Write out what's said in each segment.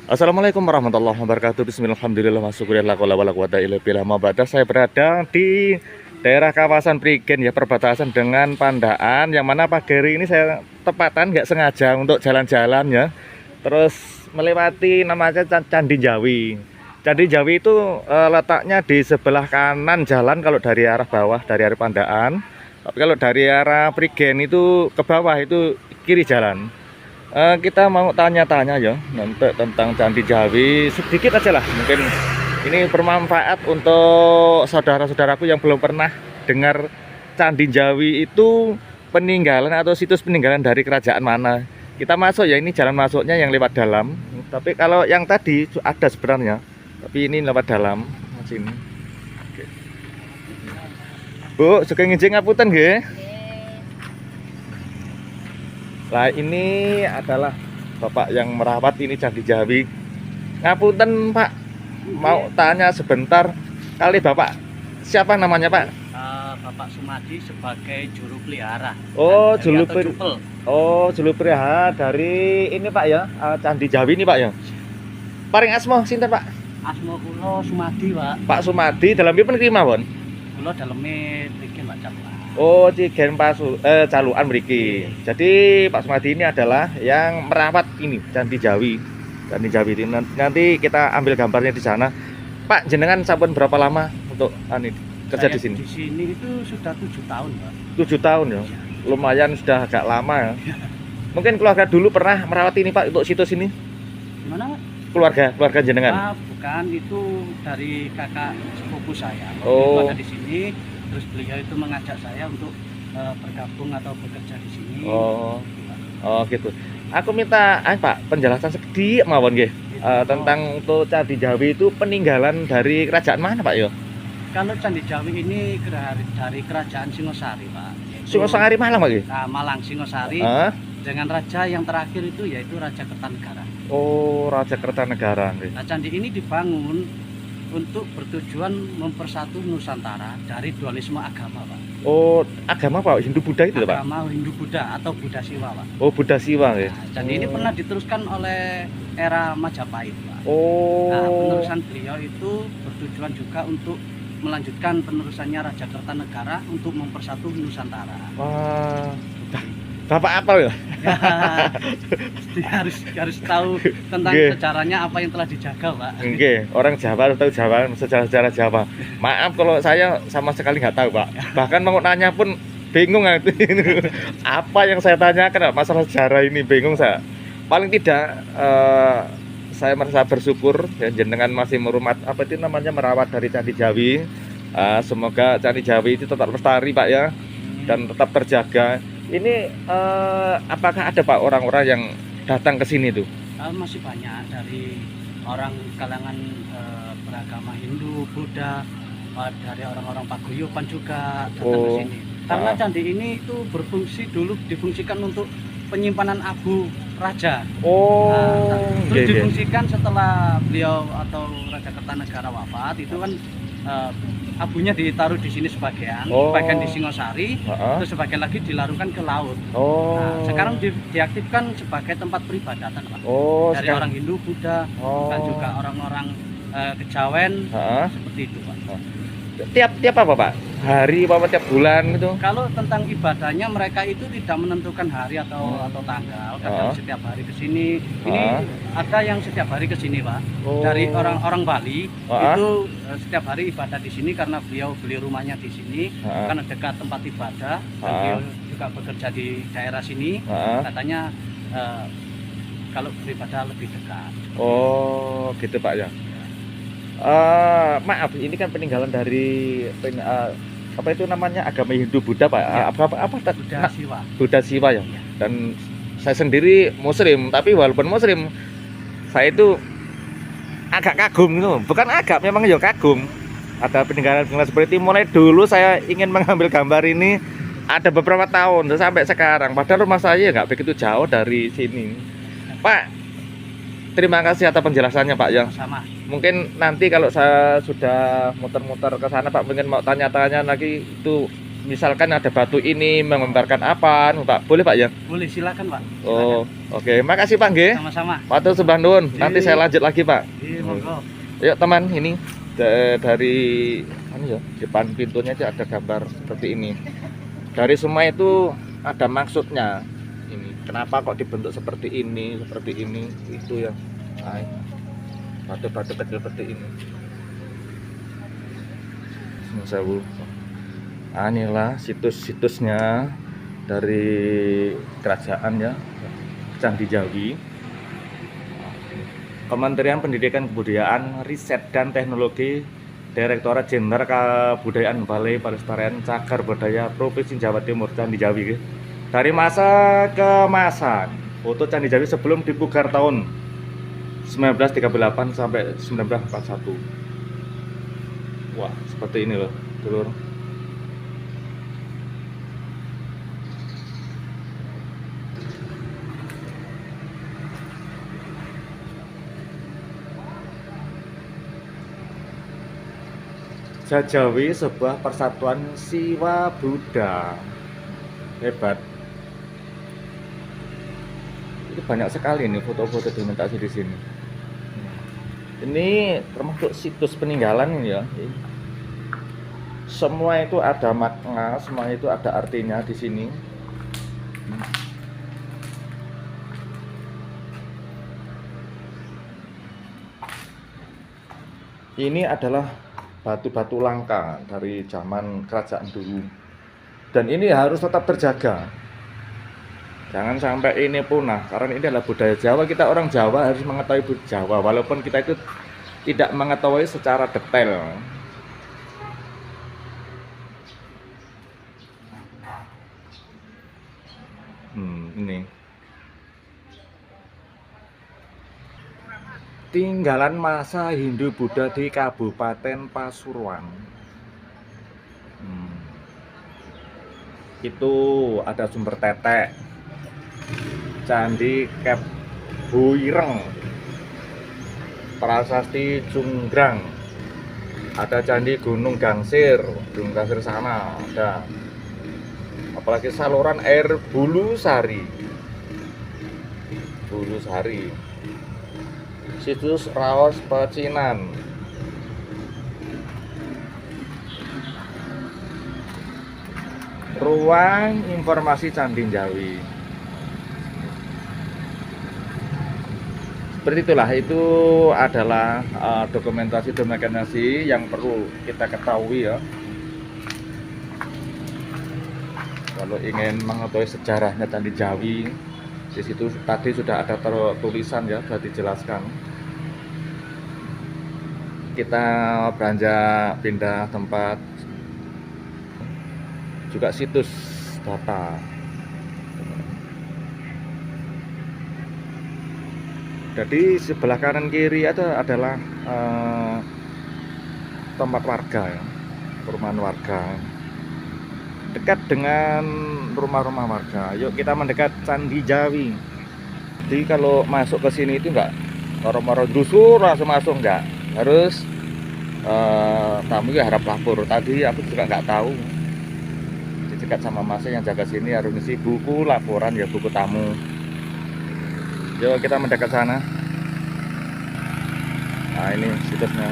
Assalamualaikum warahmatullahi wabarakatuh. Bismillahirrahmanirrahim. Saya berada di daerah kawasan Prigen ya, perbatasan dengan Pandaan. Yang mana pagi hari ini saya tepatan nggak sengaja untuk jalan-jalan ya. Terus melewati namanya Candi Jawi. Candi Jawi itu letaknya di sebelah kanan jalan kalau dari arah bawah, dari arah Pandaan. Tapi kalau dari arah Prigen itu ke bawah itu kiri jalan. Kita mau tanya-tanya ya nanti tentang Candi Jawi sedikit aja lah, mungkin ini bermanfaat untuk saudara-saudaraku yang belum pernah dengar Candi Jawi itu peninggalan atau situs peninggalan dari kerajaan mana. Kita masuk ya, ini jalan masuknya yang lewat dalam, tapi kalau yang tadi ada sebenarnya, tapi ini lewat dalam sini. Oke. Bu, suka ngijing ngapunten nggih? Nah, ini adalah Bapak yang merawat ini Candi Jawi. Ngapunten Pak, mau tanya sebentar, kali Bapak siapa namanya Pak? Bapak Sumadi sebagai juru pelihara. Oh, juru juru pelihara dari ini Pak ya, Candi Jawi ini Pak ya. Paring asmo sinten Pak? Asma kula Sumadi, Pak. Pak Sumadi dalam pipun niki mawon? Kula daleme mriki Pak Caluan. Oh, Cigen Caluan mriki. Jadi Pak Sumadi ini adalah yang merawat ini Candi Jawi. Candi Jawi ini nanti kita ambil gambarnya di sana. Pak, jenengan sampun berapa lama untuk kerja di sini? Di sini itu sudah 7 tahun, Pak. 7 tahun ya. Lumayan sudah agak lama ya. Mungkin keluarga dulu pernah merawat ini Pak untuk situs ini? Gimana, Pak? Keluarga jenengan? Bukan, itu dari kakak sepupu saya. Oh. Itu ada di sini, terus beliau itu mengajak saya untuk bergabung atau bekerja di sini. Oh. Oh gitu. Aku minta Pak penjelasan sedikit mawon nggih. Tentang untuk Candi Jawi itu peninggalan dari kerajaan mana Pak yo? Kalau Candi Jawi ini dari kerajaan Singosari, Pak. Singosari Malang Pak nggih? Nah, Malang Singosari. Dengan raja yang terakhir itu yaitu Raja Kertanegara. Oh, Raja Kertanegara. Nah, candi ini dibangun untuk bertujuan mempersatu Nusantara dari dualisme agama, Pak. Oh, agama Pak? Hindu Buddha itu Pak? Agama Hindu Buddha atau Buddha Siwa, Pak. Oh, Buddha Siwa ya. Nah, candi ini pernah diteruskan oleh era Majapahit, Pak. Oh. Nah, penerusan beliau itu bertujuan juga untuk melanjutkan penerusannya Raja Kertanegara untuk mempersatu Nusantara. Wah. Bapak apa ya? harus tahu tentang sejarahnya apa yang telah dijaga, Pak. Oke, orang Jawa tahu Jawa, sejarah Jawa. Maaf kalau saya sama sekali nggak tahu Pak. Bahkan mau nanya pun bingung apa yang saya tanyakan masalah sejarah ini, bingung saya. Paling tidak saya merasa bersyukur ya, jenengan masih apa itu namanya merawat dari Candi Jawi. Semoga Candi Jawi itu tetap lestari Pak ya, dan tetap terjaga. Ini apakah ada Pak orang-orang yang datang ke sini tuh? Masih banyak dari orang kalangan beragama Hindu, Buddha, dari orang-orang Paguyuban juga datang ke sini. Karena candi ini itu difungsikan untuk penyimpanan abu raja. Terus difungsikan setelah beliau atau Raja Kertanegara wafat, itu kan abunya ditaruh di sini sebagian di Singosari, terus sebagian lagi dilarungkan ke laut. Nah, sekarang diaktifkan sebagai tempat peribadatan, Pak. Dari orang Hindu, Buddha, dan juga orang-orang Kejawen, seperti itu, Pak. Tiap apa Pak? Hari apa tiap bulan itu? Kalau tentang ibadahnya mereka itu tidak menentukan hari atau tanggal. Kadang setiap hari ke sini. Ini ada yang setiap hari ke sini, Pak. Dari orang-orang Bali itu setiap hari ibadah di sini karena beliau beli rumahnya di sini karena dekat tempat ibadah. Dan beliau juga bekerja di daerah sini. Katanya kalau beribadah lebih dekat. Oh, gitu Pak ya. Maaf, ini kan peninggalan dari apa itu namanya agama Hindu Buddha Pak? Ya. Apa Buddha Siwa. Buddha Siwa ya. Dan saya sendiri Muslim, tapi walaupun Muslim, saya itu agak kagum gitu. Bukan agak, memang ya kagum. Ada peninggalan seperti mulai dulu saya ingin mengambil gambar ini ada beberapa tahun sampai sekarang. Padahal rumah saya nggak begitu jauh dari sini. Pak, terima kasih atas penjelasannya Pak ya. Sama. Mungkin nanti kalau saya sudah muter-muter ke sana Pak, mungkin mau tanya-tanya lagi itu misalkan ada batu ini menggambarkan apa, Pak? Boleh Pak ya? Boleh, silakan Pak. Oh, oke. Makasih Pak nggih. Sama-sama. Matur sembah nuwun. Nanti saya lanjut lagi Pak. Iya, monggo. Yuk teman, ini dari ya, depan pintunya itu ada gambar seperti ini. Dari semua itu ada maksudnya. Ini kenapa kok dibentuk seperti ini, itu ya. Nah, batu-batu kecil seperti ini. Sewu. Nah, inilah situs-situsnya dari kerajaan ya, Candi Jawi. Kementerian Pendidikan Kebudayaan, Riset dan Teknologi, Direktorat Jenderal Kebudayaan Balai Pelestarian Cagar Budaya Provinsi Jawa Timur, Candi Jawi. Dari masa ke masa, foto Candi Jawi sebelum dipugar tahun 1938 sampai 1941. Wah, seperti ini loh, dulur. Jajawi sebuah persatuan Siwa Buddha. Hebat. Itu banyak sekali nih foto-foto dokumentasi di sini. Ini termasuk situs peninggalan ini ya. Semua itu ada makna, semua itu ada artinya di sini. Ini adalah batu-batu langka dari zaman kerajaan dulu. Dan ini harus tetap terjaga. Jangan sampai ini punah, karena ini adalah budaya Jawa. Kita orang Jawa harus mengetahui budaya Jawa, walaupun kita itu tidak mengetahui secara detail. Ini tinggalan masa Hindu Buddha di Kabupaten Pasuruan. Itu ada sumber tetek, Candi Kep Buireng, Prasasti Junggrang, ada Candi Gunung Gangsir sana ada. Apalagi saluran air Bulu Sari, situs Raos Pecinan, ruang informasi Candi Jawi. Seperti itulah, itu adalah dokumentasi yang perlu kita ketahui ya. Kalau ingin mengetahui sejarahnya Candi Jawi, di situ tadi sudah ada tulisan ya, sudah dijelaskan. Kita beranjak pindah tempat, juga situs data. Jadi sebelah kanan kiri itu adalah tempat warga ya, perumahan warga. Dekat dengan rumah-rumah warga. Yuk kita mendekat Candi Jawi. Jadi kalau masuk ke sini itu enggak moro-moro dusur langsung masuk, enggak. Harus tamu ya harap lapor. Tadi aku juga enggak tahu. Dekat sama masnya yang jaga sini harus ngisi buku laporan ya, buku tamu. Yuk kita mendekat sana. Nah, ini situsnya.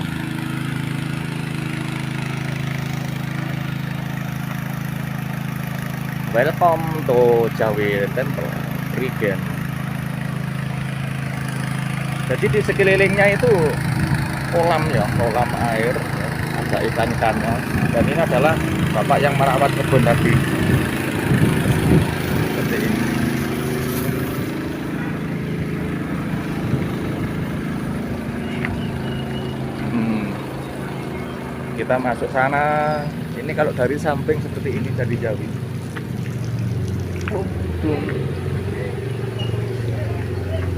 Welcome to Jawi Temple Prigen. Jadi di sekelilingnya itu kolam ya, kolam air ya, ada ikan-ikannya. Dan ini adalah bapak yang merawat kebun tadi. Seperti ini. Kita masuk sana. Ini kalau dari samping seperti ini Candi Jawi.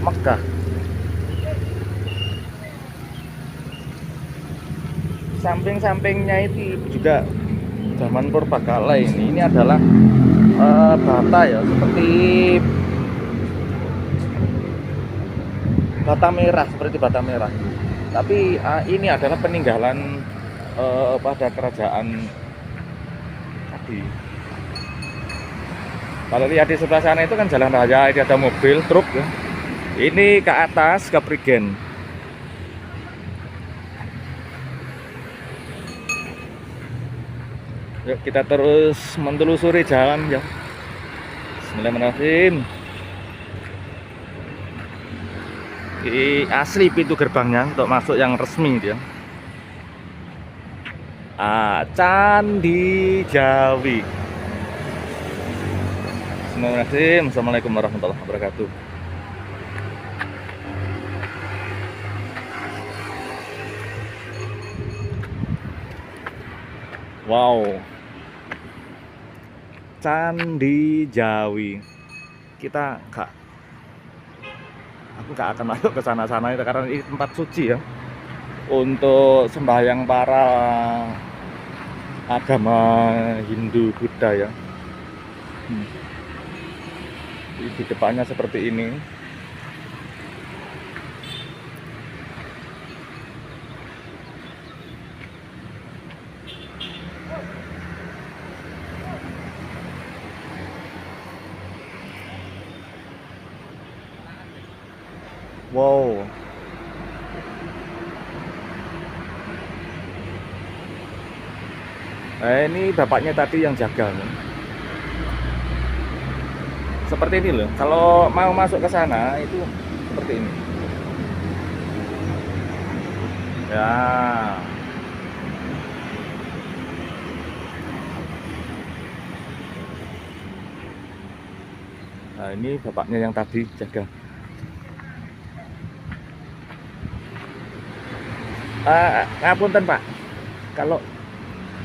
Mekah. Samping-sampingnya itu juga zaman purbakala ini. Ini adalah bata ya, seperti bata merah. Tapi ini adalah peninggalan pada kerajaan tadi. Kalau lihat di sebelah sana itu kan jalan raya, ini ada mobil, truk ya. Ini ke atas ke Prigen. Yuk kita terus menelusuri jalan ya. Bismillahirrahmanirrahim. Ini asli pintu gerbangnya untuk masuk yang resmi dia. Candi Jawi. Bismillahirrahmanirrahim. Assalamualaikum warahmatullahi wabarakatuh. Wow, Candi Jawi. Aku nggak akan masuk ke sana-sana itu karena ini tempat suci ya, untuk sembahyang para agama Hindu, Buddha ya. Di depannya seperti ini. Wow. Nah, ini bapaknya tadi yang jaga. Seperti ini loh. Kalau mau masuk ke sana itu seperti ini. Ya. Nah, ini bapaknya yang tadi jaga. Ngapunten Pak, kalau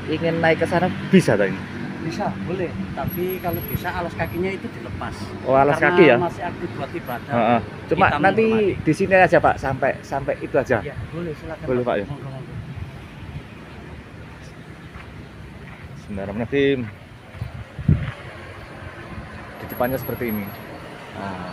ingin naik ke sana bisa tadi? Bisa, boleh. Tapi kalau bisa alas kakinya itu dilepas. Oh, alas karena kaki ya? masih aktif buat ibadah. Cuma Kita nanti menghormati. di sini aja Pak, sampai itu aja. Ya, boleh silakan. Boleh, Pak, ya? Monggo, monggo. Bismillahirrahmanirrahim. Di depannya seperti ini. Nah.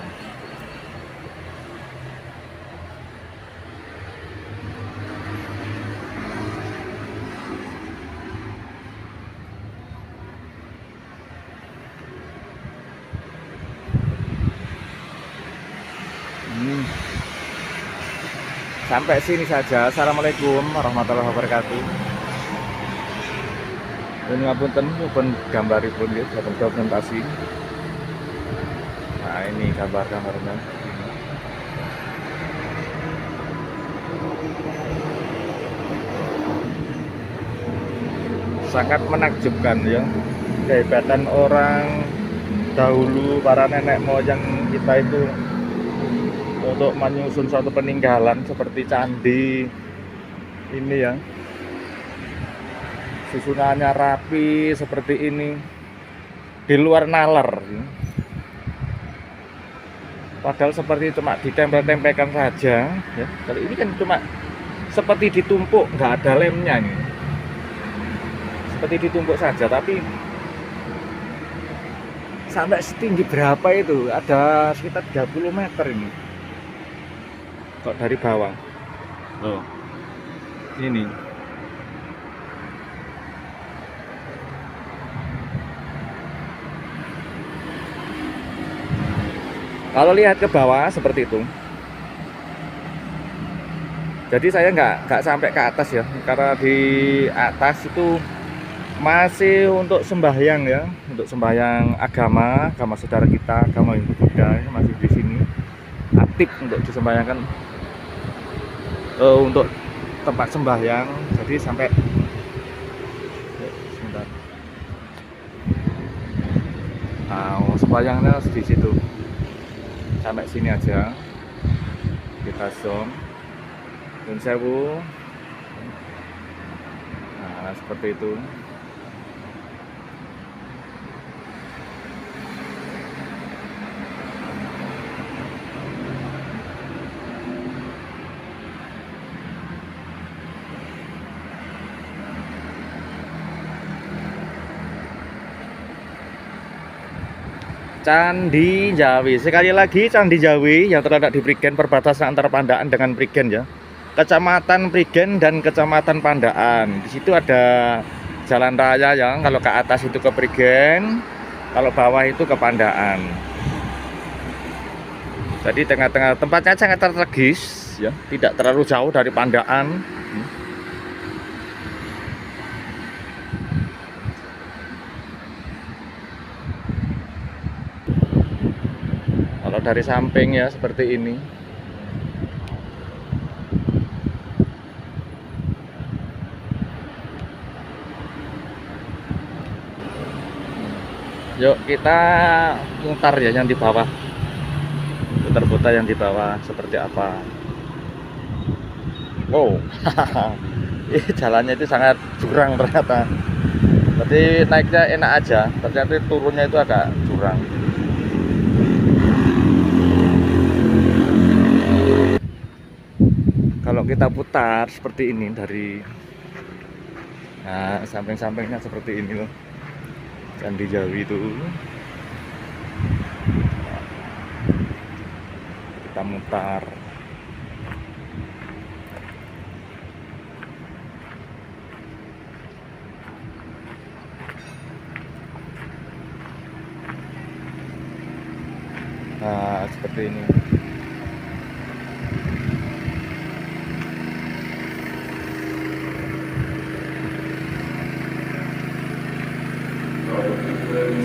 Sampai sini saja. Assalamualaikum warahmatullahi wabarakatuh. Ini ngapunten pun gambaripun ya, dokumentasi. Nah, ini gambarnya. Sangat menakjubkan ya, kehebatan orang dahulu, para nenek moyang kita itu untuk menyusun suatu peninggalan seperti candi ini ya, susunannya rapi seperti ini, di luar nalar ya. Padahal seperti cuma ditempel-tempelkan saja ya. Kalau ini kan cuma seperti ditumpuk, nggak ada lemnya ini, seperti ditumpuk saja. Tapi sampai setinggi berapa itu, ada sekitar 30 meter ini kok dari bawah loh. Ini kalau lihat ke bawah seperti itu. Jadi saya nggak sampai ke atas ya, karena di atas itu masih untuk sembahyang ya, untuk sembahyang agama saudara kita, agama Hindu Buddha masih di sini aktif untuk disembahyangkan, untuk tempat sembahyang. Jadi sampai sebentar, sembahyangnya di situ, sampai sini aja kita zoom. Nun sewu. Nah, seperti itu. Candi Jawi. Sekali lagi Candi Jawi yang terletak di Prigen, perbatasan antara Pandaan dengan Prigen ya. Kecamatan Prigen dan Kecamatan Pandaan. Di situ ada jalan raya ya. Kalau ke atas itu ke Prigen, Kalau bawah itu ke Pandaan. Jadi tengah-tengah tempatnya sangat strategis ya, tidak terlalu jauh dari Pandaan. Kalau dari samping ya seperti ini. Yuk kita mutar ya yang di bawah. Putar-putar yang di bawah seperti apa. Wow. Jalannya itu sangat jurang ternyata. Tapi naiknya enak aja, ternyata turunnya itu agak jurang. Kalau kita putar seperti ini dari samping-sampingnya seperti ini loh. Candi Jawi itu kita mutar. Nah, seperti ini.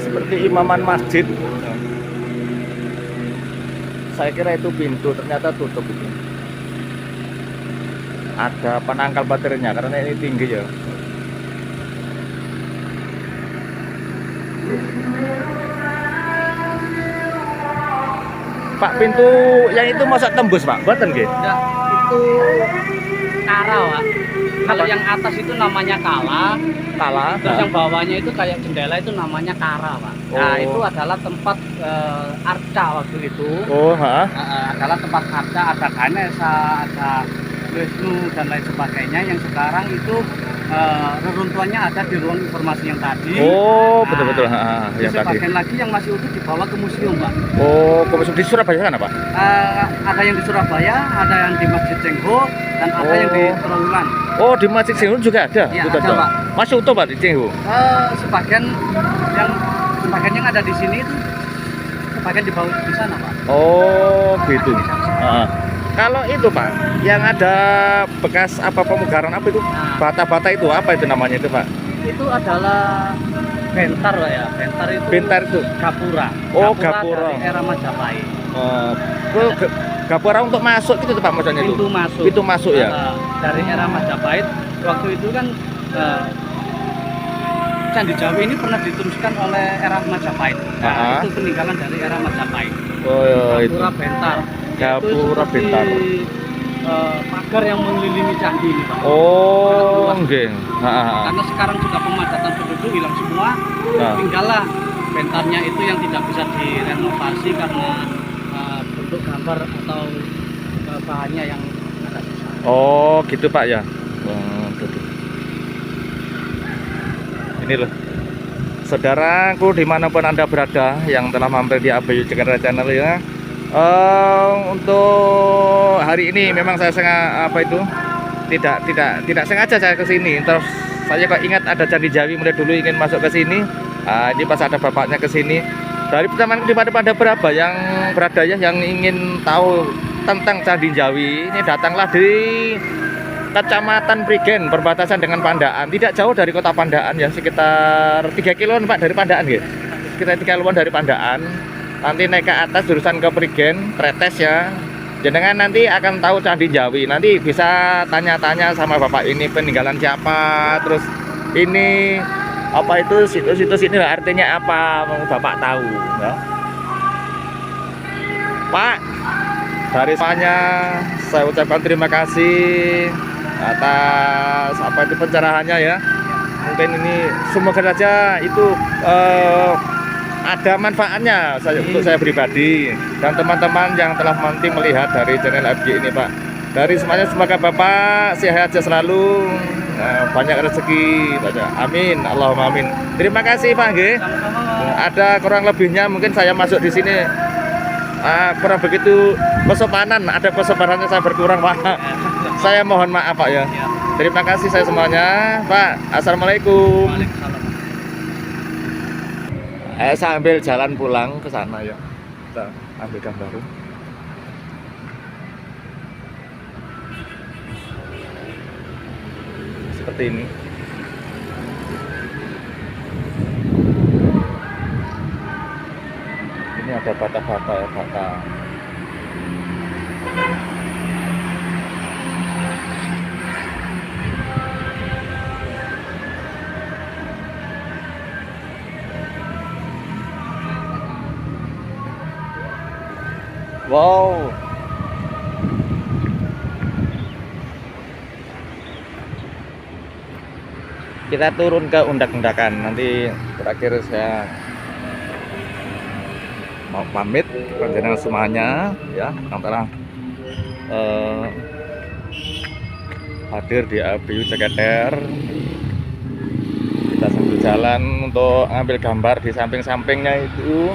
Seperti imaman masjid. Saya kira itu pintu, ternyata tutup itu. Ada penangkal baterainya karena ini tinggi ya. Pak, pintu yang itu masa tembus Pak? Buatan nggih? Enggak, itu kara, Pak. Kalau yang atas itu namanya kala, terus yang bawahnya itu kayak jendela itu namanya kara, Pak. Nah, itu adalah tempat arca waktu itu. Adalah tempat arca, ada Ganesha, ada Wisnu dan lain sebagainya, yang sekarang itu reruntuhannya ada di ruang informasi yang tadi. Betul-betul. Yang tadi. Sebagian lagi yang masih utuh dibawa ke museum, Pak. Ke museum di Surabaya sana, Pak? Ada yang di Surabaya, ada yang di Masjid Cengho, dan ada yang di Trawulan. Di Masjid Cengho juga ada? Iya, ada, Pak. Masih utuh, Pak, di Cengho? Sebagian yang ada di sini itu sebagian dibawa di sana, Pak. Gitu. Kalau itu Pak, yang ada bekas pemugaran apa itu? Bata-bata itu apa itu namanya itu Pak? Itu adalah bentar, Pak ya. Bentar itu gapura. Gapura. Dari era Majapahit. Gapura untuk masuk gitu Pak maksudnya itu? Pintu masuk ya. Dari era Majapahit. Waktu itu kan Candi Jawi ini pernah diteruskan oleh era Majapahit. Itu peninggalan dari era Majapahit. Gapura bentar. Gapura bentar. Pagar yang mengelilingi candi ini, Pak. Nggih. Karena sekarang juga pemadatan penduduk hilang semua. Tinggallah bentarnya itu yang tidak bisa direnovasi karena bentuk gambar atau bahannya yang agak susah. Gitu Pak ya. Ini loh, saudaraku dimanapun Anda berada yang telah mampir di Abayu Jakarta Channel ya. Untuk hari ini memang saya tidak sengaja saya kesini. Terus saya kok ingat ada Candi Jawi, mulai dulu ingin masuk ke sini. Ini pas ada bapaknya ke sini. Dari pertama pada berapa yang berada ya yang ingin tahu tentang Candi Jawi, ini datanglah di Kecamatan Prigen, perbatasan dengan Pandaan. Tidak jauh dari kota Pandaan ya, sekitar 3 km Pak dari Pandaan ya. Sekitar 3 km dari Pandaan. Nanti naik ke atas jurusan ke Prigen, Tretes ya. Jenengan nanti akan tahu Candi Jawi. Nanti bisa tanya-tanya sama Bapak ini peninggalan siapa, terus ini apa itu situs-situs ini artinya apa, Bapak tahu ya. Pak, dari semuanya saya ucapkan terima kasih atas itu pencerahannya ya. Mungkin ini semoga saja itu ada manfaatnya untuk saya pribadi dan teman-teman yang telah nanti melihat dari channel FG ini Pak. Dari semuanya semoga Bapak sehat aja selalu, banyak rezeki, amin, Allahumma amin. Terima kasih Pak G. Ada kurang lebihnya mungkin saya masuk di sini kurang begitu kesopanan, ada kesopanannya saya berkurang Pak. Saya mohon maaf Pak ya. Terima kasih saya semuanya Pak. Assalamualaikum. Sambil jalan pulang ke sana ya. Kita ambil gambar. Seperti ini. Ini ada bata-bata ya, bata. Wow. Kita turun ke undak-undakan. Nanti terakhir saya mau pamit panjenengan semuanya ya, yang telah hadir di ABU Ceketer. Kita sambil jalan untuk ngambil gambar. Di samping-sampingnya itu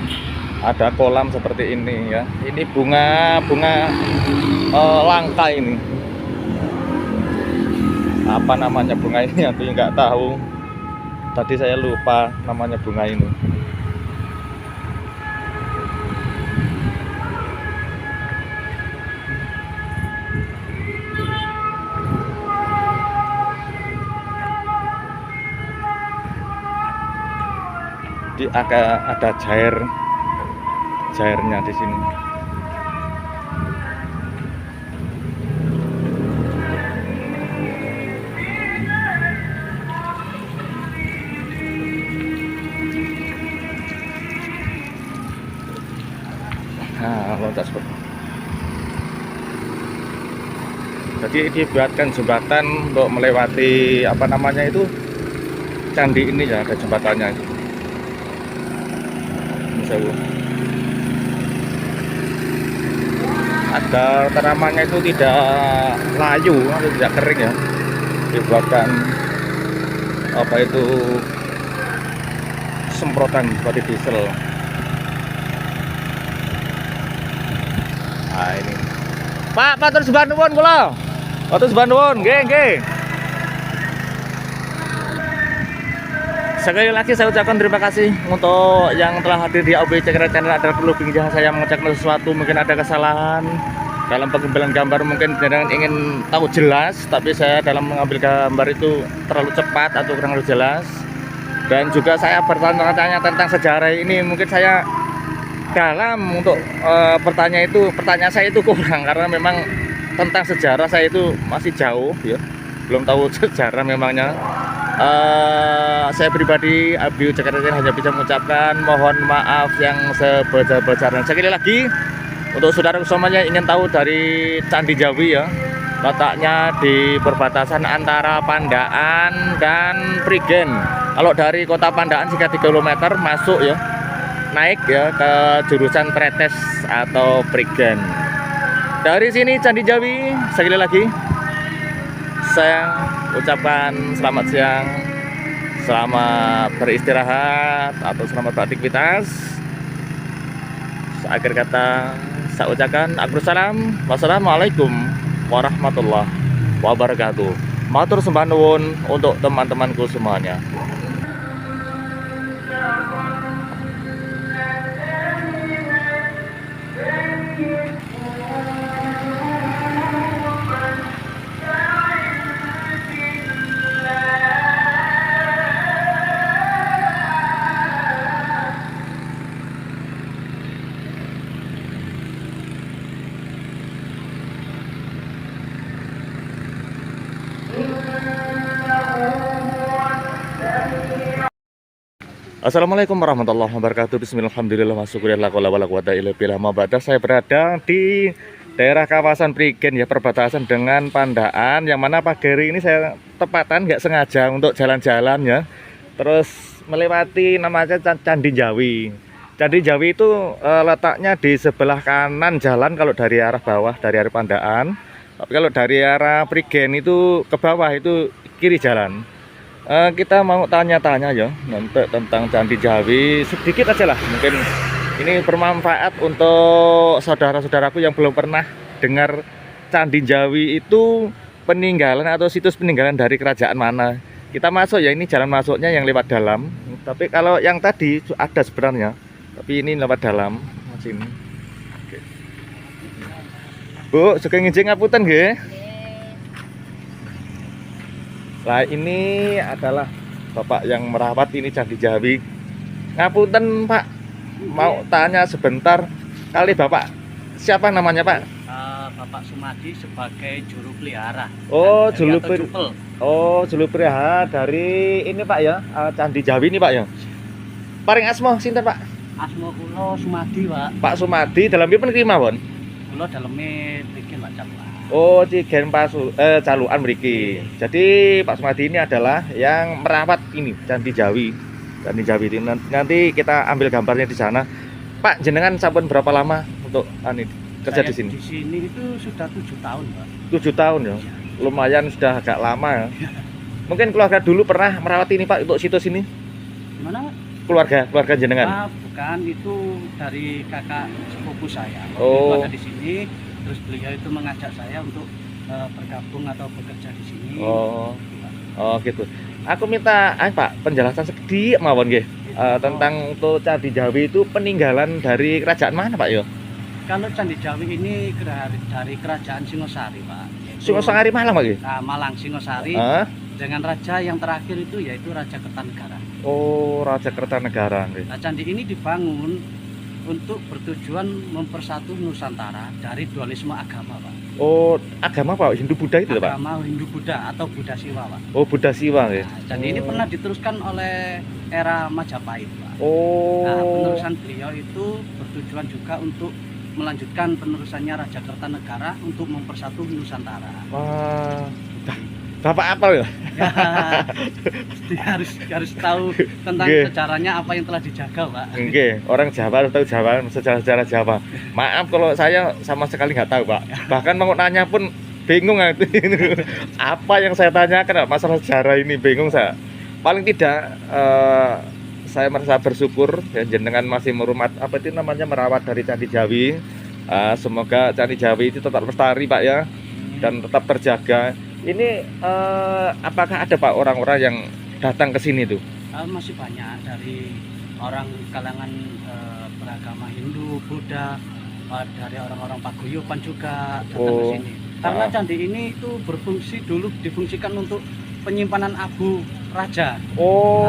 ada kolam seperti ini ya. Ini bunga langka ini. Apa namanya bunga ini? Aku nggak tahu. Tadi saya lupa namanya bunga ini. Di ada jairnya di sini. Nah, loncat seperti. Jadi dibuatkan jembatan untuk melewati apa namanya itu candi ini ya, ada jembatannya itu. Ada tanamannya itu tidak layu atau tidak kering ya, dibuatkan apa itu semprotan seperti diesel. Nah ini Pak terus bantuan kula. Terus bantuan, nggih. Sekali lagi saya ucapkan terima kasih untuk yang telah hadir di ABU Ceketer Channel. Ada perlu pinjam saya mengucapkan sesuatu, mungkin ada kesalahan dalam pengambilan gambar, mungkin jangan ingin tahu jelas, tapi saya dalam mengambil gambar itu terlalu cepat atau kurang jelas. Dan juga saya bertanya-tanya tentang sejarah ini, mungkin saya dalam untuk pertanyaan saya itu kurang, karena memang tentang sejarah saya itu masih jauh ya, belum tahu sejarah memangnya. Saya pribadi ABU Ceketer hanya bisa mengucapkan mohon maaf yang sebesar-besarnya. Sekali lagi untuk saudara semuanya ingin tahu dari Candi Jawi ya, letaknya di perbatasan antara Pandaan dan Prigen. Kalau dari kota Pandaan sekitar 3 km masuk ya, naik ya ke jurusan Tretes atau Prigen. Dari sini Candi Jawi, sekali lagi saya ucapkan selamat siang, selamat beristirahat atau selamat beraktivitas. Akhir kata saya ucapkan wassalamualaikum warahmatullahi wabarakatuh. Matur sembah nuwun untuk teman-temanku semuanya. Assalamualaikum warahmatullahi wabarakatuh. Bismillahirrahmanirrahim. Saya berada di daerah kawasan Prigen ya, perbatasan dengan Pandaan, yang mana pagi hari ini saya tepatan nggak sengaja untuk jalan-jalan ya, terus melewati namanya Candi Jawi. Candi Jawi itu letaknya di sebelah kanan jalan kalau dari arah bawah, dari arah Pandaan. Tapi kalau dari arah Prigen itu ke bawah itu kiri jalan. Kita mau tanya-tanya ya nanti tentang Candi Jawi sedikit aja lah, mungkin ini bermanfaat untuk saudara-saudaraku yang belum pernah dengar Candi Jawi itu peninggalan atau situs peninggalan dari kerajaan mana. Kita masuk ya, ini jalan masuknya yang lewat dalam Tapi kalau yang tadi ada sebenarnya, tapi ini lewat dalam sini. Oke. Bu, suka ngijing ngapunten nggih. Lah ini adalah Bapak yang merawat ini Candi Jawi. Ngapunten Pak, mau tanya sebentar. Kali Bapak siapa namanya Pak? Bapak Sumadi sebagai juru pelihara. Oh, Dari juru atau jupel. Oh, juru pelihara dari ini Pak ya, Candi Jawi ini Pak ya. Paring asma sinten Pak? Asma kula Sumadi, Pak. Pak Sumadi dalam pipun iki mawon. Kula daleme mriki Pak Caluan. Oh, Cigen Caluan mriki. Jadi Pak Sumadi ini adalah yang merawat ini Candi Jawi. Candi Jawi ini nanti kita ambil gambarnya di sana. Pak, jenengan sampun berapa lama untuk kerja di sini? Di sini itu sudah 7 tahun, Pak. 7 tahun ya. Lumayan sudah agak lama ya. Mungkin keluarga dulu pernah merawat ini Pak untuk situs ini? Gimana, Pak? Keluarga jenengan. Bukan, itu dari kakak sepupu saya. Waktu Oh. itu ada di sini, terus beliau itu mengajak saya untuk bergabung atau bekerja di sini. Oh. Oh gitu. Aku minta Pak penjelasan sedikit mawon nggih tentang untuk Candi Jawi itu peninggalan dari kerajaan mana Pak yo? Kalau Candi Jawi ini dari kerajaan Singosari, Pak. Singosari Malang Pak nggih? Nah, Malang Singosari dengan raja yang terakhir itu yaitu Raja Kertanegara. Oh, Raja Kertanegara nggih. Nah, candi ini dibangun untuk bertujuan mempersatu Nusantara dari dualisme agama, Pak. Oh, agama Pak Hindu Buddha itu Pak? Agama Hindu Buddha atau Buddha Siwa, Pak. Oh, Buddha Siwa nggih. Nah, candi ini pernah diteruskan oleh era Majapahit, Pak. Oh. Nah, penerusan beliau itu bertujuan juga untuk melanjutkan penerusannya Raja Kertanegara untuk mempersatu Nusantara. Wah. Bapak apa ya? harus tahu tentang Nggih. sejarahnya apa yang telah dijaga, Pak. Nggih, orang Jawa harus tahu Jawa, sejarah-sejarah Jawa. Maaf kalau saya sama sekali nggak tahu, Pak. Bahkan mau nanya pun bingung aku. Apa yang saya tanyakan masalah sejarah ini bingung saya. Paling tidak saya merasa bersyukur ya jenengan masih apa itu namanya merawat dari Candi Jawi. Semoga Candi Jawi itu tetap lestari, Pak ya, dan tetap terjaga. Ini apakah ada Pak orang-orang yang datang ke sini tuh? Masih banyak dari orang kalangan beragama Hindu, Buddha, dari orang-orang Paguyuban juga datang ke sini. Karena candi ini itu difungsikan untuk penyimpanan abu raja. Oh.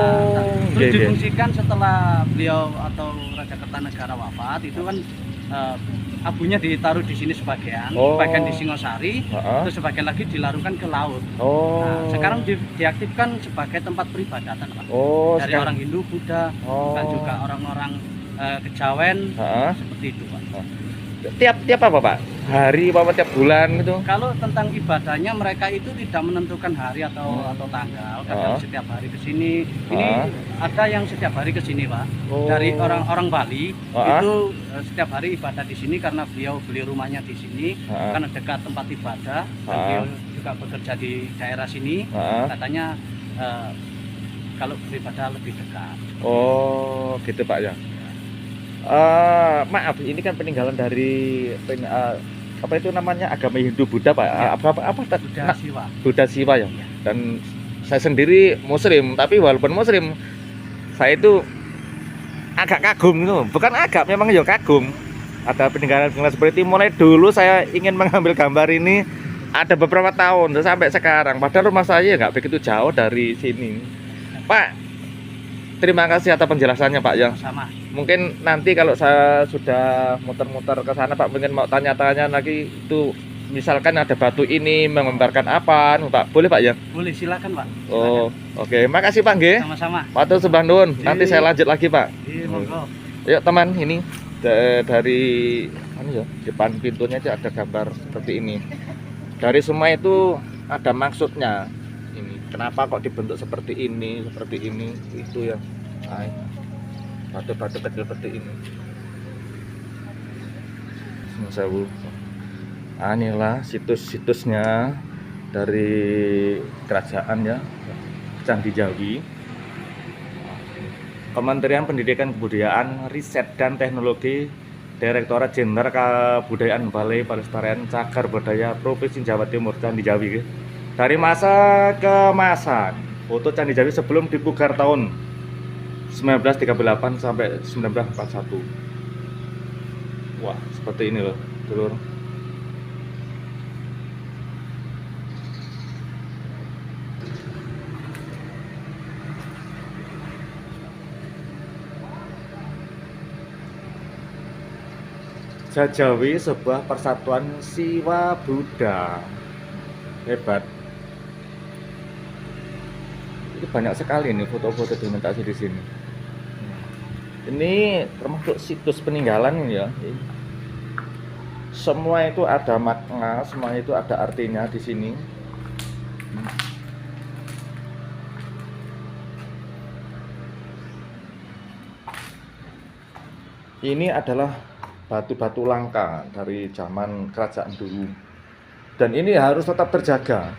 Terus difungsikan setelah beliau atau Raja Kertanegara wafat itu kan abunya ditaruh di sini sebagian di Singosari, terus sebagian lagi dilarungkan ke laut. Nah, sekarang diaktifkan sebagai tempat peribadatan, Pak. Dari orang Hindu, Buddha, dan juga orang-orang Kejawen, seperti itu, Pak. Tiap apa Pak? Hari apa tiap bulan itu? Kalau tentang ibadahnya mereka itu tidak menentukan hari atau tanggal. Kadang setiap hari ke sini. Ini ada yang setiap hari ke sini, Pak. Dari orang-orang Bali itu setiap hari ibadah di sini karena beliau beli rumahnya di sini karena dekat tempat ibadah. Dan beliau juga bekerja di daerah sini. Katanya kalau beribadah lebih dekat. Oh, gitu Pak ya. Maaf, ini kan peninggalan dari apa itu namanya agama Hindu Buddha Pak. Ya. Apa Buddha Siwa. Buddha Siwa ya. Ya. Dan saya sendiri Muslim, tapi walaupun Muslim, saya itu agak kagum gitu. Bukan agak, memang ya kagum. Ada peninggalan-peninggalan seperti itu. Mulai dulu saya ingin mengambil gambar ini ada beberapa tahun sampai sekarang. Padahal rumah saya nggak begitu jauh dari sini. Pak, terima kasih atas penjelasannya Pak ya. Sama. Mungkin nanti kalau saya sudah muter-muter ke sana Pak, mungkin mau tanya-tanya lagi itu misalkan ada batu ini menggambarkan apa, Pak. Boleh Pak ya? Boleh, silakan Pak. Oh, oke. Makasih Pak nggih. Sama-sama. Matur sembah nuwun. Nanti saya lanjut lagi Pak. Iya, monggo. Yuk teman, ini dari ya, depan pintunya aja ada gambar seperti ini. Dari semua itu ada maksudnya. Ini kenapa kok dibentuk seperti ini, itu ya. Batu-batu kecil seperti ini. Sewu. Inilah situs-situsnya dari kerajaan ya, Candi Jawi. Kementerian Pendidikan Kebudayaan, Riset dan Teknologi, Direktorat Jenderal Kebudayaan Balai Pelestarian Cagar Budaya Provinsi Jawa Timur, Candi Jawi. Dari masa ke masa, foto Candi Jawi sebelum dipugar tahun 1938 sampai 1941. Wah, seperti ini loh, dulur. Jajawi sebuah persatuan Siwa Buddha. Hebat. Ini banyak sekali nih foto-foto dokumentasi di sini. Ini termasuk situs peninggalan ini ya. Semua itu ada makna, semua itu ada artinya di sini. Ini adalah batu-batu langka dari zaman kerajaan dulu. Dan ini harus tetap terjaga.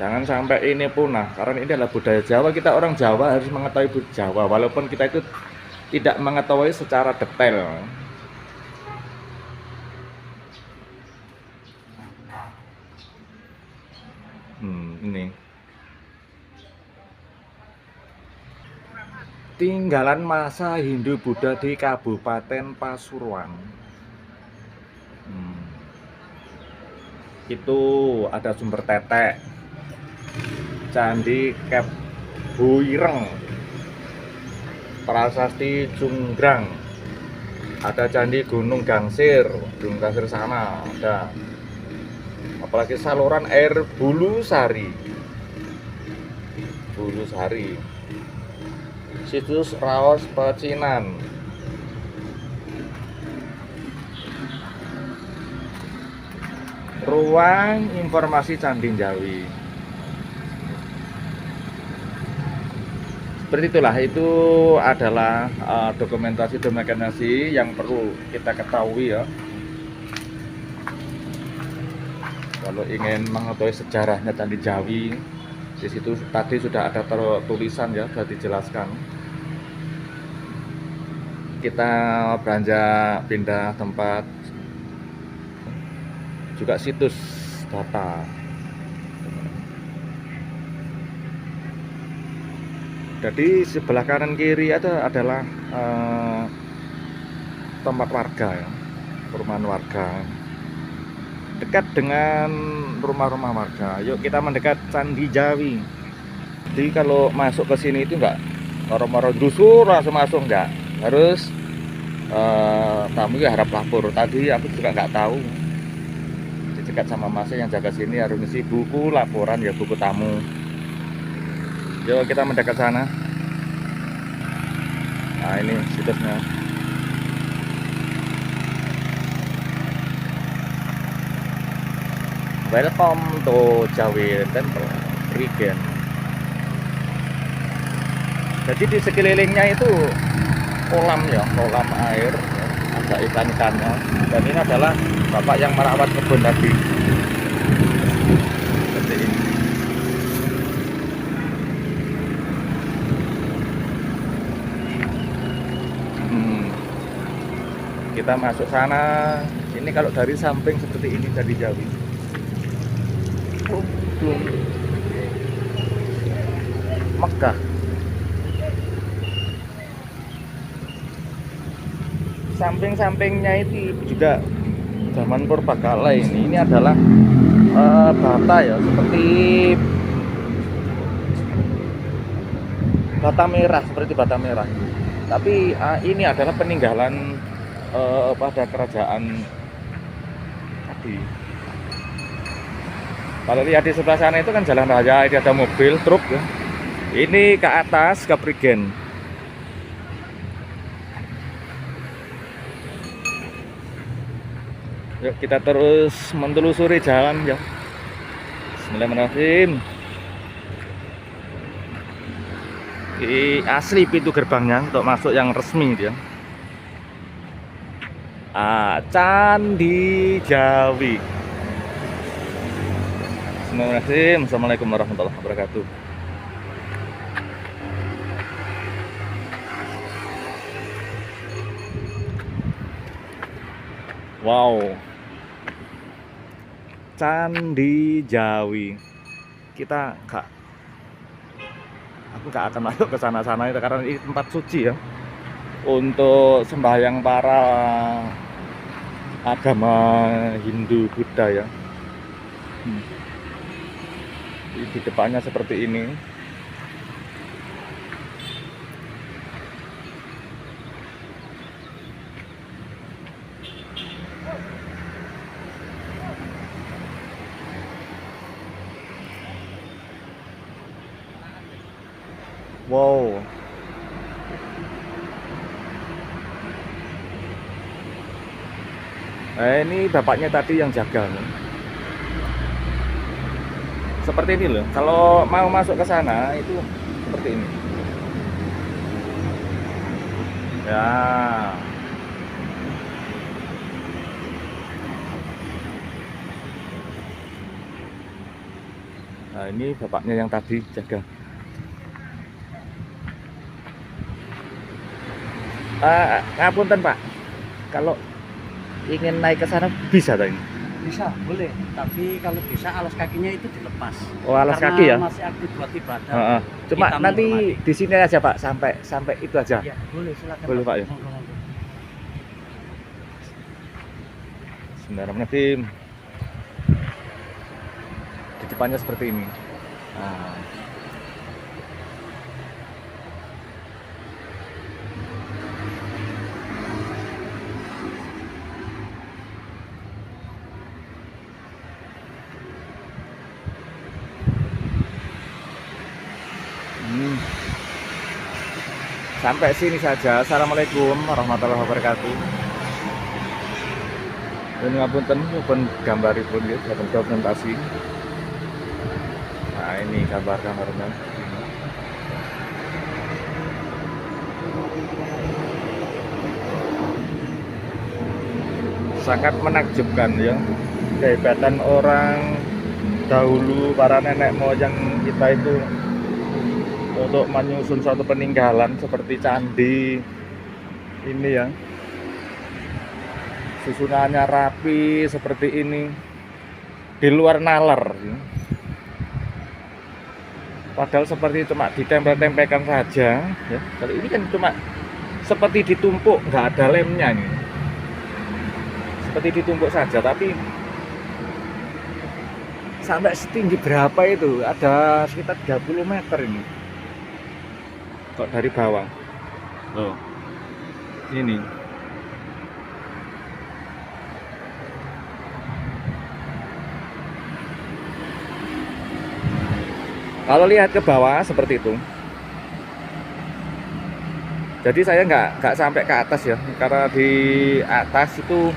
Jangan sampai ini punah, karena ini adalah budaya Jawa. Kita orang Jawa harus mengetahui budaya Jawa, walaupun kita itu tidak mengetahui secara detail. Ini tinggalan masa Hindu-Buddha di Kabupaten Pasuruan. Itu ada Sumber Tetek, Candi Kep Buireng, Prasasti Junggrang, ada Candi Gunung Gangsir, Gunung Gangsir sana ada. Apalagi saluran air Bulu Sari, situs Raos Pecinan, ruang informasi Candi Jawi. Seperti itulah, itu adalah dokumentasi yang perlu kita ketahui ya. Kalau ingin mengetahui sejarahnya Candi Jawi, di situ tadi sudah ada tulisan ya, sudah dijelaskan. Kita beranjak pindah tempat, juga situs data. Jadi sebelah kanan kiri adalah tempat warga ya, perumahan warga. Dekat dengan rumah-rumah warga. Yuk kita mendekat Candi Jawi. Jadi kalau masuk ke sini itu enggak orang-orang dusur langsung masuk, enggak. Harus tamu ya harap lapor. Tadi aku juga enggak tahu. Dekat sama masnya yang jaga sini harus ngisi buku laporan ya, buku tamu. Yuk kita mendekat sana. Nah ini situsnya. Welcome to Jawi Temple Prigen. Jadi di sekelilingnya itu kolam ya, kolam air ya, ada ikan-ikannya. Dan ini adalah bapak yang merawat kebun tadi. Seperti ini. Kita masuk sana. Ini kalau dari samping seperti ini Candi Jawi. Mekah. Samping-sampingnya itu juga zaman purbakala ini. Ini adalah bata ya, seperti bata merah, Tapi ini adalah peninggalan pada kerajaan tadi. Kalau lihat di sebelah sana itu kan jalan raya, ini ada mobil, truk ya. Ini ke atas ke Prigen. Yuk kita terus menelusuri jalan ya. Bismillahirrahmanirrahim. Ini asli pintu gerbangnya untuk masuk yang resmi dia. Candi Jawi. Bismillahirrahmanirrahim. Assalamualaikum warahmatullahi wabarakatuh. Wow, Candi Jawi. Kita aku nggak akan masuk ke sana-sana itu karena ini tempat suci ya untuk sembahyang para agama Hindu Buddha ya. Di depannya seperti ini. Wow. Nah, ini bapaknya tadi yang jaga. Seperti ini loh. Kalau mau masuk ke sana itu seperti ini. Ya. Nah, ini bapaknya yang tadi jaga. Ngapunten Pak, kalau ingin naik ke sana bisa tak ini? Bisa, boleh. Tapi kalau bisa alas kakinya itu dilepas. Oh, alas karena kaki ya? masih aktif buat ibadah. Cuma Kita nanti menghormati. di sini aja Pak, sampai itu aja. Ya, boleh silakan. Boleh, Pak, ya? Monggo, monggo. Sebentar nanti di depannya seperti ini. Nah. Sampai sini saja. Assalamualaikum warahmatullahi wabarakatuh. Ini ngapunten pun gambaripun ya, dapat dokumentasi. Nah, ini gambarnya. Sangat menakjubkan ya, kehebatan orang dahulu, para nenek moyang kita itu untuk menyusun suatu peninggalan seperti candi ini ya, susunannya rapi seperti ini, di luar nalar ya. Padahal seperti cuma ditempel-tempelkan saja ya. Kalau ini kan cuma seperti ditumpuk, nggak ada lemnya ini, seperti ditumpuk saja. Tapi sampai setinggi berapa itu? Ada sekitar 30 meter ini kok dari bawah loh. Ini kalau lihat ke bawah seperti itu. Jadi saya nggak sampai ke atas ya, karena di atas itu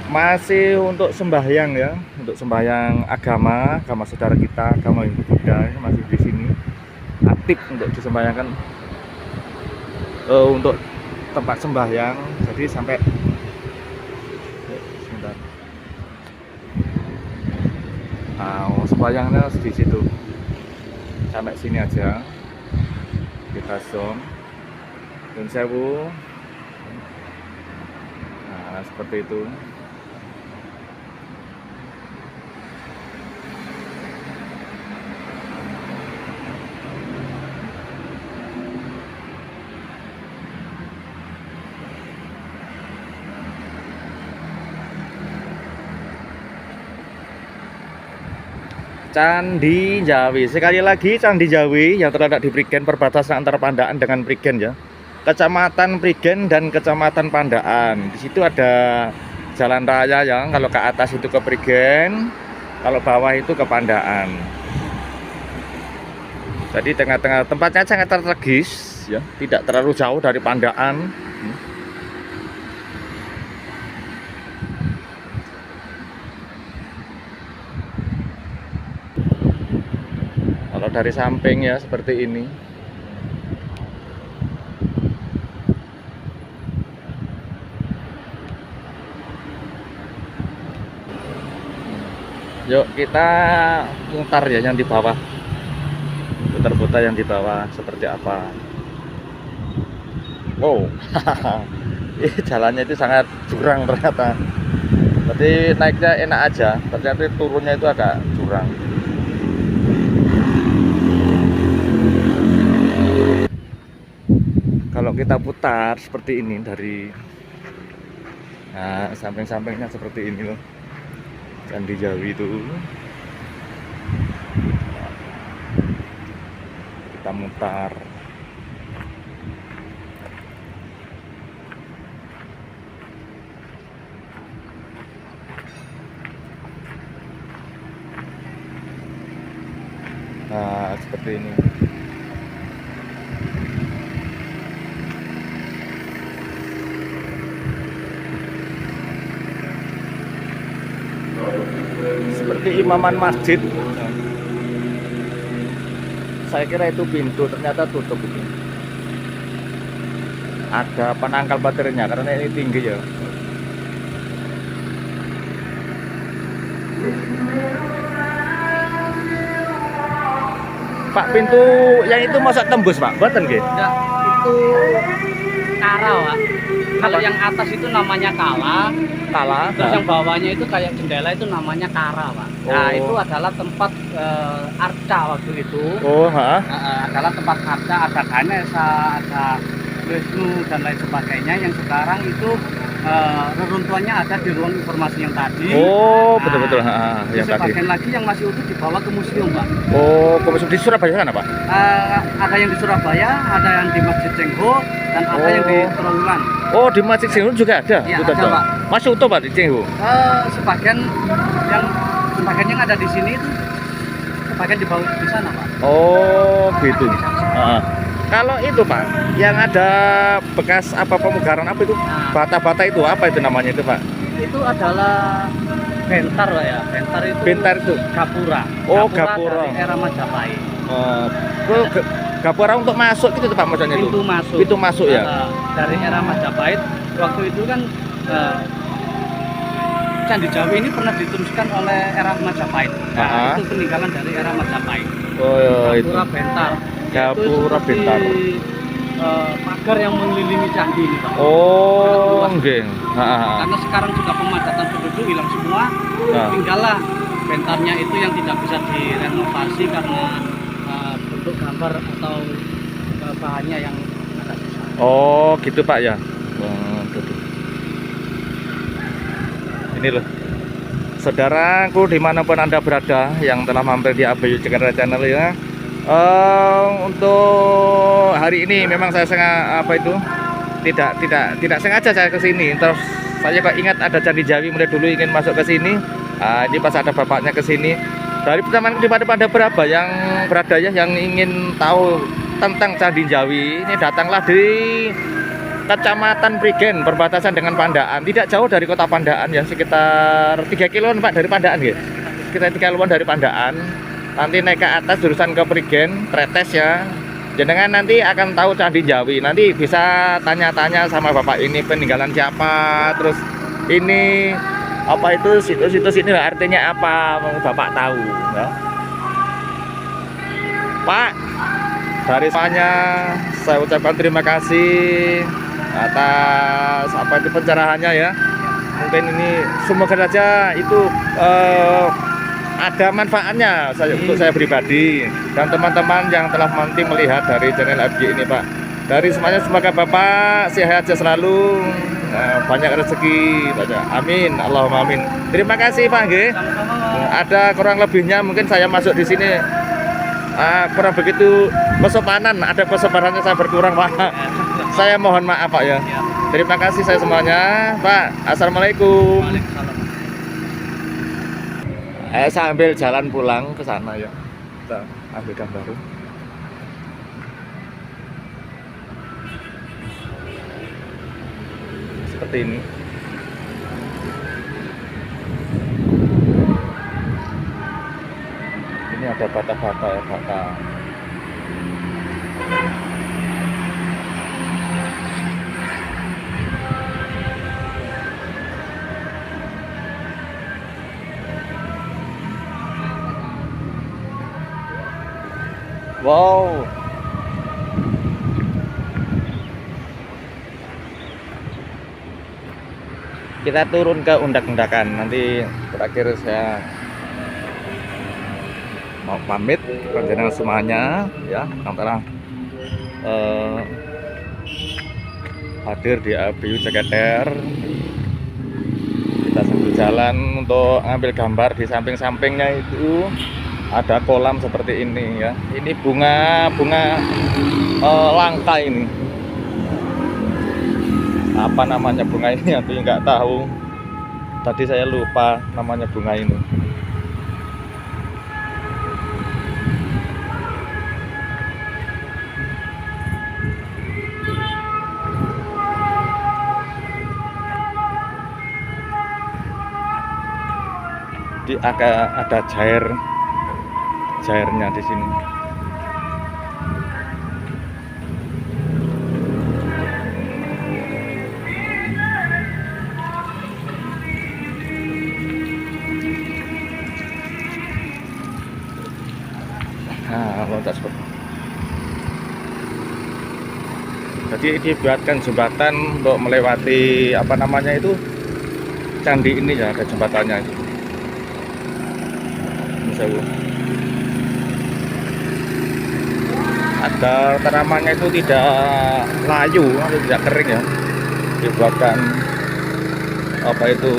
masih untuk sembahyang ya, untuk sembahyang agama saudara kita, agama Hindu Buddha masih di sini aktif untuk disembahyangkan, untuk tempat sembahyang. Jadi sampai sebentar, sembahyangnya di situ, sampai sini aja kita zoom. Dan sewu, nah seperti itu. Candi Jawi, sekali lagi Candi Jawi yang terletak di Prigen, perbatasan antara Pandaan dengan Prigen ya, Kecamatan Prigen dan Kecamatan Pandaan. Di situ ada jalan raya ya, kalau ke atas itu ke Prigen, kalau bawah itu ke Pandaan. Jadi tengah-tengah, tempatnya sangat strategis ya, tidak terlalu jauh dari Pandaan. Kalau dari samping ya seperti ini. Yuk kita mutar ya yang di bawah, putar-putar yang di bawah seperti apa. Wow. Jalannya itu sangat jurang ternyata. Berarti naiknya enak aja, ternyata turunnya itu agak jurang. kita putar seperti ini dari samping-sampingnya seperti ini loh, Candi Jawi itu. Kita mutar. Nah, seperti ini. Seperti imaman masjid. Saya kira itu pintu, ternyata tutup ini. Ada penangkal baterainya karena ini tinggi ya. Pak, pintu yang itu masa tembus, Pak? Mboten nggih? Enggak, itu kara, Pak. Kalau yang atas itu namanya kala, Kala. terus yang bawahnya itu kayak jendela itu namanya kara, Pak. Nah, Oh. itu adalah tempat arca waktu itu. Oh, ha. Adalah tempat arca, ada Ganesha, ada Wisnu dan lain sebagainya, yang sekarang itu reruntuhannya ada di ruang informasi yang tadi. Oh, betul-betul. Ha, Terus yang tadi. sebagian lagi yang masih utuh dibawa ke museum, Pak. Oh, komisum di Surabaya sana, Pak? Ada yang di Surabaya, ada yang di Masjid Cengho, dan ada yang di Oh. Trawulan. Oh, di Masjid Cengho juga ada? Iya, Itu ada, toh? Pak. Masih utuh, Pak, di Cengho? Sebagian yang ada di sini itu sebagian dibawa di sana, Pak. Oh, gitu. Di sana. Ha. Kalau itu, Pak, yang ada bekas apa pemugaran apa itu? Nah. Bata-bata itu apa itu namanya itu, Pak? Itu adalah bentar, Pak ya. Bentar itu Bentar itu. gapura. Oh, gapura. Dari era Majapahit. Gapura untuk masuk gitu tuh, Pak, maksudnya itu? Pintu masuk. Pintu masuk ya? Dari era Majapahit. Waktu itu kan Candi Jawi ini pernah diteruskan oleh era Majapahit. Nah, itu peninggalan dari era Majapahit. Oh, itu. Gapura bentar. Gapura Itu seperti, bentar. pagar yang mengelilingi candi ini, Pak. Oh, nggih. Karena sekarang juga pemadatan penduduk hilang semua, Nah. tinggallah bentarnya itu yang tidak bisa direnovasi karena bentuk gambar atau bahannya yang agak susah. Oh, gitu, Pak ya. Oh, gitu. Ini loh, saudaraku dimanapun Anda berada yang telah mampir di Abayu Jakarta Channel ya. Untuk hari ini memang saya tidak sengaja saya ke sini. Terus saya kok ingat ada Candi Jawi, mulai dulu ingin masuk ke sini. Ini pas ada bapaknya ke sini. Dari teman pada berapa yang berada ya yang ingin tahu tentang Candi Jawi, ini datanglah di Kecamatan Prigen, perbatasan dengan Pandaan. Tidak jauh dari kota Pandaan ya, sekitar 3 kiloan, Pak, dari Pandaan ya. Sekitar 3 kiloan dari Pandaan. Nanti naik ke atas jurusan ke Prigen, Tretes ya. Jenengan nanti akan tahu Candi Jawi. Nanti bisa tanya-tanya sama Bapak ini peninggalan siapa, terus ini apa itu situs-situs ini artinya apa, Bapak tahu ya. Pak, dari semuanya saya ucapkan terima kasih atas apa itu pencerahannya ya. Mungkin ini semoga saja itu ada manfaatnya untuk saya pribadi dan teman-teman yang telah nanti melihat dari channel FG ini, Pak. Dari semuanya semoga Bapak sehat selalu, banyak rezeki, banyak. Amin, Allahumma amin. Terima kasih, Pak nggih. Ada kurang lebihnya mungkin saya masuk di sini kurang begitu kesopanan, ada kesopanannya saya berkurang, Pak. Saya mohon maaf, Pak ya. Terima kasih saya semuanya, Pak. Assalamualaikum. Waalaikumsalam. Saya ambil jalan pulang ke sana ya. Kita ambil gambar. Seperti ini. Ini ada bata-bata ya, bata. Wow. Kita turun ke undak-undakan. Nanti terakhir saya mau pamit kepada semuanya ya, yang telah hadir di ABU Ceketer. Kita sambil jalan untuk ngambil gambar. Di samping-sampingnya itu ada kolam seperti ini ya. Ini bunga langka ini. Apa namanya bunga ini aku nggak tahu. Tadi saya lupa namanya bunga ini. Di ada jairnya di sini. Nah, loncat seperti. Jadi dibuatkan jembatan untuk melewati apa namanya itu candi ini ya, ada jembatannya itu. Agar tanamannya itu tidak layu atau tidak kering ya, dibuatkan apa itu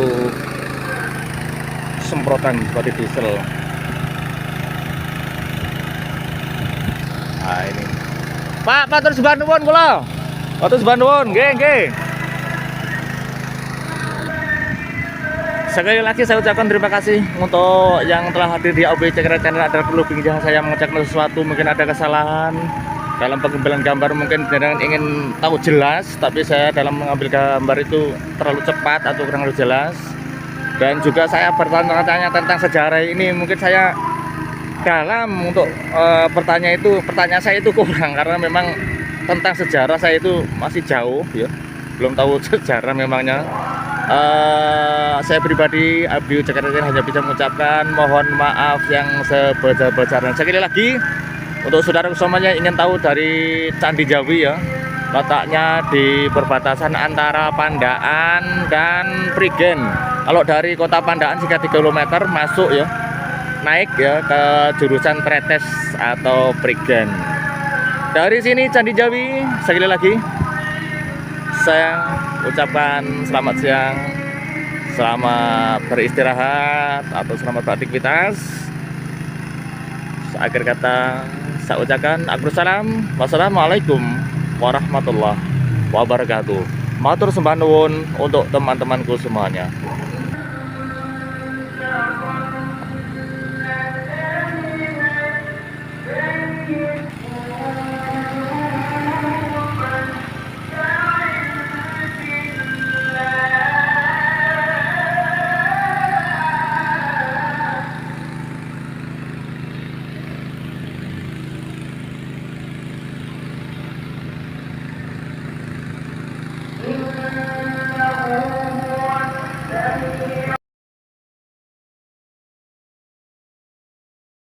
semprotan seperti diesel. Nah ini Pak terus Bandung kula. Terus Bandung, nggih. Sekali lagi saya ucapkan terima kasih untuk yang telah hadir di ABU Ceketer Channel. Ada perlu bincang saya mengucapkan sesuatu, mungkin ada kesalahan dalam pengambilan gambar, mungkin dengan ingin tahu jelas, tapi saya dalam mengambil gambar itu terlalu cepat atau kurang jelas. Dan juga saya bertanya-tanya tentang sejarah ini, mungkin saya dalam untuk pertanyaan saya itu kurang, karena memang tentang sejarah saya itu masih jauh ya, belum tahu sejarah memangnya. Saya pribadi ABU Ceketer hanya bisa mengucapkan mohon maaf yang sebesar-besarnya. Sekali lagi untuk saudara semuanya ingin tahu dari Candi Jawi ya, letaknya di perbatasan antara Pandaan dan Prigen. Kalau dari kota Pandaan sekitar 3 km masuk ya, naik ya ke jurusan Tretes atau Prigen. Dari sini Candi Jawi, sekali lagi saya ucapkan selamat siang, selamat beristirahat atau selamat beraktivitas. Akhir kata saya ucapkan wassalamualaikum warahmatullahi wabarakatuh. Matur sembah nuwun untuk teman-temanku semuanya.